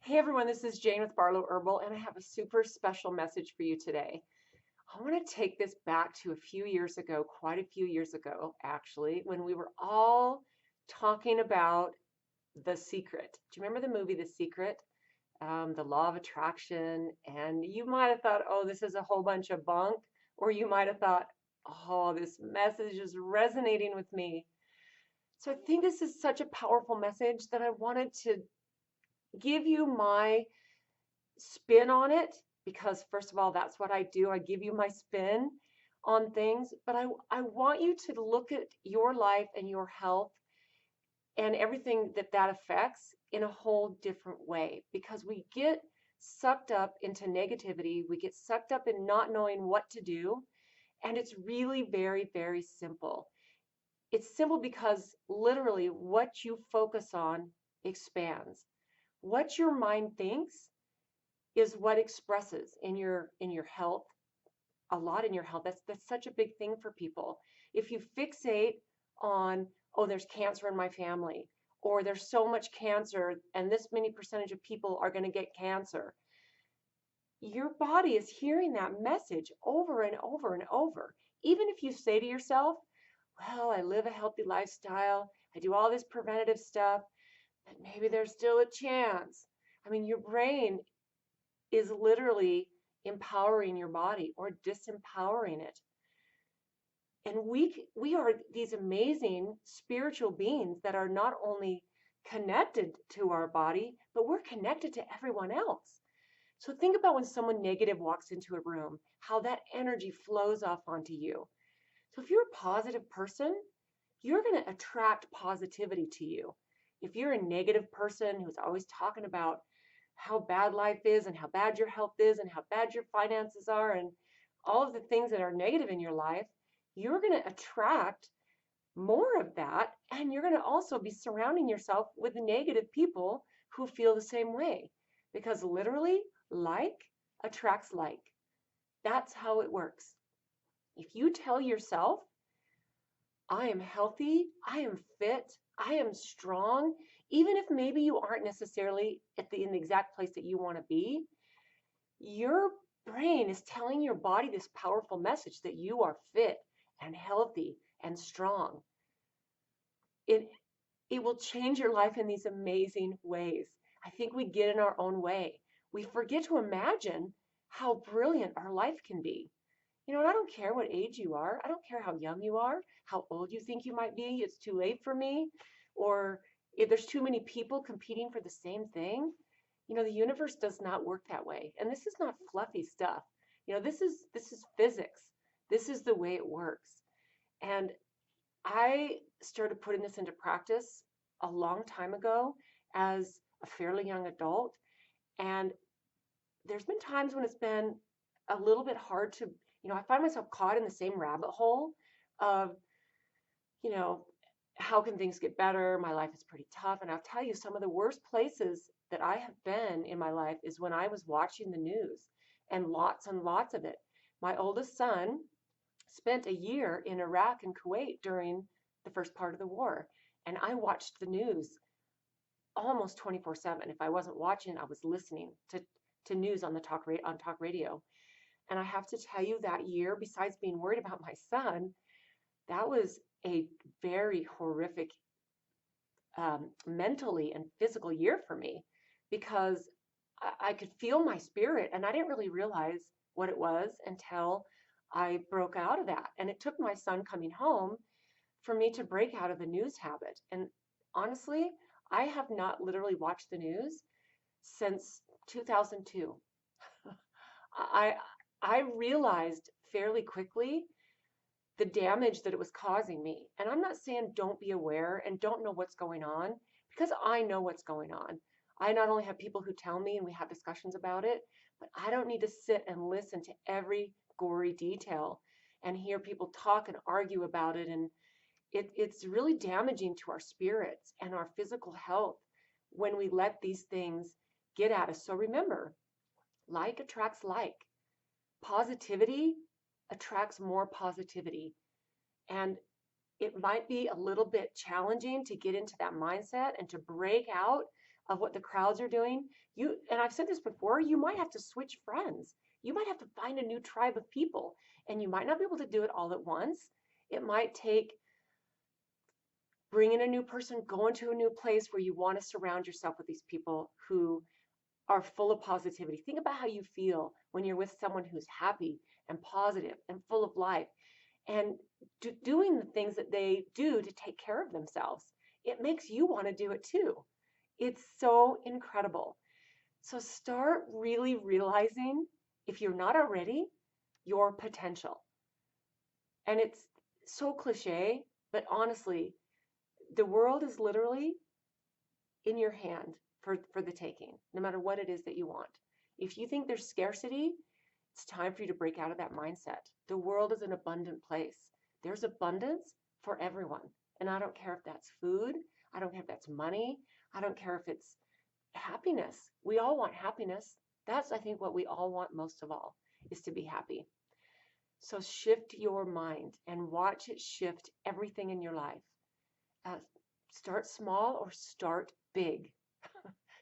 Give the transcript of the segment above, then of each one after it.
Hey everyone, this is Jane with Barlow Herbal, and I have a super special message for you today. I want to take this back to a few years ago, quite a few years ago, actually, when we were all talking about The Secret. Do you remember the movie The Secret? The law of attraction. And you might have thought, oh, this is a whole bunch of bunk. Or you might have thought, oh, this message is resonating with me. So I think this is such a powerful message that I wanted to give you my spin on it because first of all, that's what I do. I give you my spin on things, but I want you to look at your life and your health and everything that that affects in a whole different way because we get sucked up into negativity. We get sucked up in not knowing what to do. And it's really very, very simple. It's simple because literally what you focus on expands. What your mind thinks is what expresses in your health, a lot in your health. That's such a big thing for people. If you fixate on, oh, there's cancer in my family, or there's so much cancer and this many percentage of people are going to get cancer, your body is hearing that message over and over and over. Even if you say to yourself, well, I live a healthy lifestyle, I do all this preventative stuff, but maybe there's still a chance. I mean, your brain is literally empowering your body or disempowering it. And we are these amazing spiritual beings that are not only connected to our body, but we're connected to everyone else. So think about when someone negative walks into a room, how that energy flows off onto you. So if you're a positive person, you're going to attract positivity to you. If you're a negative person who's always talking about how bad life is and how bad your health is and how bad your finances are and all of the things that are negative in your life, you're going to attract more of that. And you're going to also be surrounding yourself with negative people who feel the same way. Because literally, like attracts like. That's how it works. If you tell yourself, I am healthy, I am fit, I am strong, even if maybe you aren't necessarily in the exact place that you want to be, your brain is telling your body this powerful message that you are fit and healthy and strong. It it will change your life in these amazing ways. I think we get in our own way. We forget to imagine how brilliant our life can be. And I don't care what age you are. I don't care how young you are, how old you think you might be. It's too late for me. Or if there's too many people competing for the same thing. The universe does not work that way. And this is not fluffy stuff. This is physics. This is the way it works. And I started putting this into practice a long time ago as a fairly young adult. And there's been times when it's been a little bit hard to, I find myself caught in the same rabbit hole of, you know, how can things get better? My life is pretty tough. And I'll tell you, some of the worst places that I have been in my life is when I was watching the news and lots of it. My oldest son spent a year in Iraq and Kuwait during the first part of the war. And I watched the news almost 24/7. If I wasn't watching, I was listening to news on talk radio. And I have to tell you that year, besides being worried about my son, that was a very horrific mentally and physical year for me because I could feel my spirit and I didn't really realize what it was until I broke out of that. And it took my son coming home for me to break out of the news habit. And honestly, I have not literally watched the news since 2002. I I realized fairly quickly the damage that it was causing me. And I'm not saying don't be aware and don't know what's going on because I know what's going on. I not only have people who tell me and we have discussions about it, but I don't need to sit and listen to every gory detail and hear people talk and argue about it. And it's really damaging to our spirits and our physical health when we let these things get at us. So remember, like attracts like. Positivity attracts more positivity. And it might be a little bit challenging to get into that mindset and to break out of what the crowds are doing, and I've said this before, you might have to switch friends. You might have to find a new tribe of people, and you might not be able to do it all at once. It might take bringing a new person, going to a new place where you want to surround yourself with these people who are full of positivity. Think about how you feel when you're with someone who's happy and positive and full of life and doing the things that they do to take care of themselves. It makes you want to do it too. It's so incredible. So start really realizing, if you're not already, your potential. And it's so cliche, but honestly, the world is literally in your hand for the taking, no matter what it is that you want. If you think there's scarcity, it's time for you to break out of that mindset. The world is an abundant place. There's abundance for everyone. And I don't care if that's food, I don't care if that's money, I don't care if it's happiness. We all want happiness. That's, I think, what we all want most of all, is to be happy. So shift your mind and watch it shift everything in your life. Start small or start big.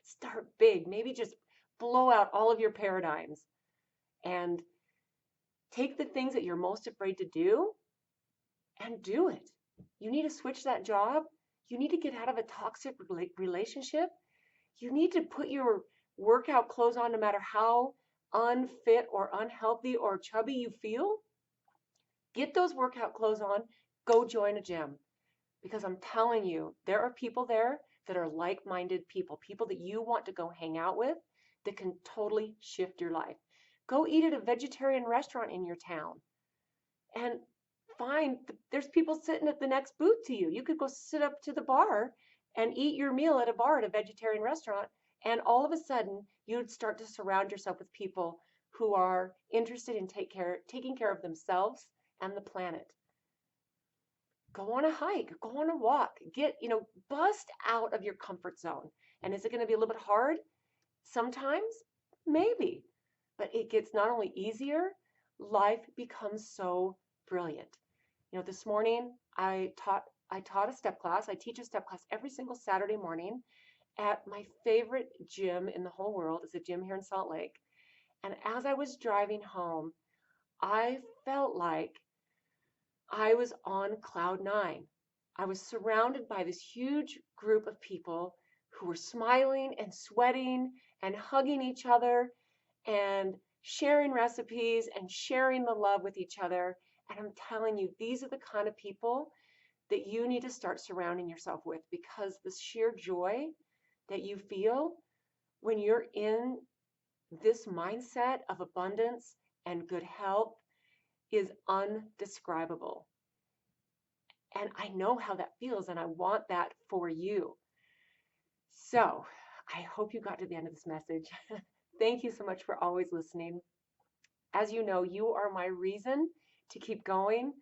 Start big. Maybe just blow out all of your paradigms and take the things that you're most afraid to do and do it. You need to switch that job. You need to get out of a toxic relationship. You need to put your workout clothes on no matter how unfit or unhealthy or chubby you feel. Get those workout clothes on. Go join a gym. Because I'm telling you, there are people there that are like-minded people, people that you want to go hang out with that can totally shift your life. Go eat at a vegetarian restaurant in your town and there's people sitting at the next booth to you. You could go sit up to the bar and eat your meal at a bar at a vegetarian restaurant, and all of a sudden you'd start to surround yourself with people who are interested in taking care of themselves and the planet. Go on a hike, go on a walk, bust out of your comfort zone. And is it going to be a little bit hard? Sometimes, maybe, but it gets not only easier, life becomes so brilliant. This morning I taught a step class. I teach a step class every single Saturday morning at my favorite gym in the whole world. It's a gym here in Salt Lake. And as I was driving home, I felt like I was on cloud nine. I was surrounded by this huge group of people who were smiling and sweating and hugging each other and sharing recipes and sharing the love with each other. And I'm telling you, these are the kind of people that you need to start surrounding yourself with, because the sheer joy that you feel when you're in this mindset of abundance and good health is undescribable. And I know how that feels, and I want that for you. So I hope you got to the end of this message. Thank you so much for always listening. As you know, you are my reason to keep going.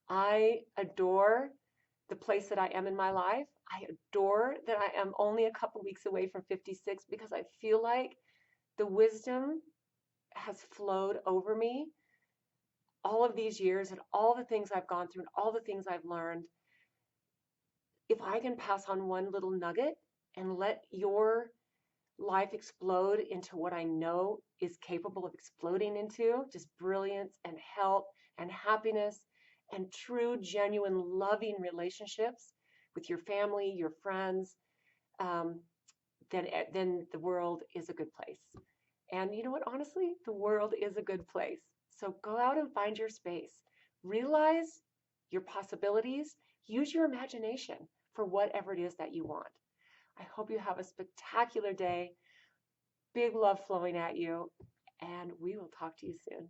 I adore the place that I am in my life. I adore that I am only a couple weeks away from 56, because I feel like the wisdom has flowed over me all of these years, and all the things I've gone through and all the things I've learned. If I can pass on one little nugget and let your life explode into what I know is capable of exploding into, just brilliance and health and happiness and true, genuine, loving relationships with your family, your friends, then the world is a good place. And you know what? Honestly, the world is a good place. So go out and find your space. Realize your possibilities. Use your imagination for whatever it is that you want. I hope you have a spectacular day. Big love flowing at you, and we will talk to you soon.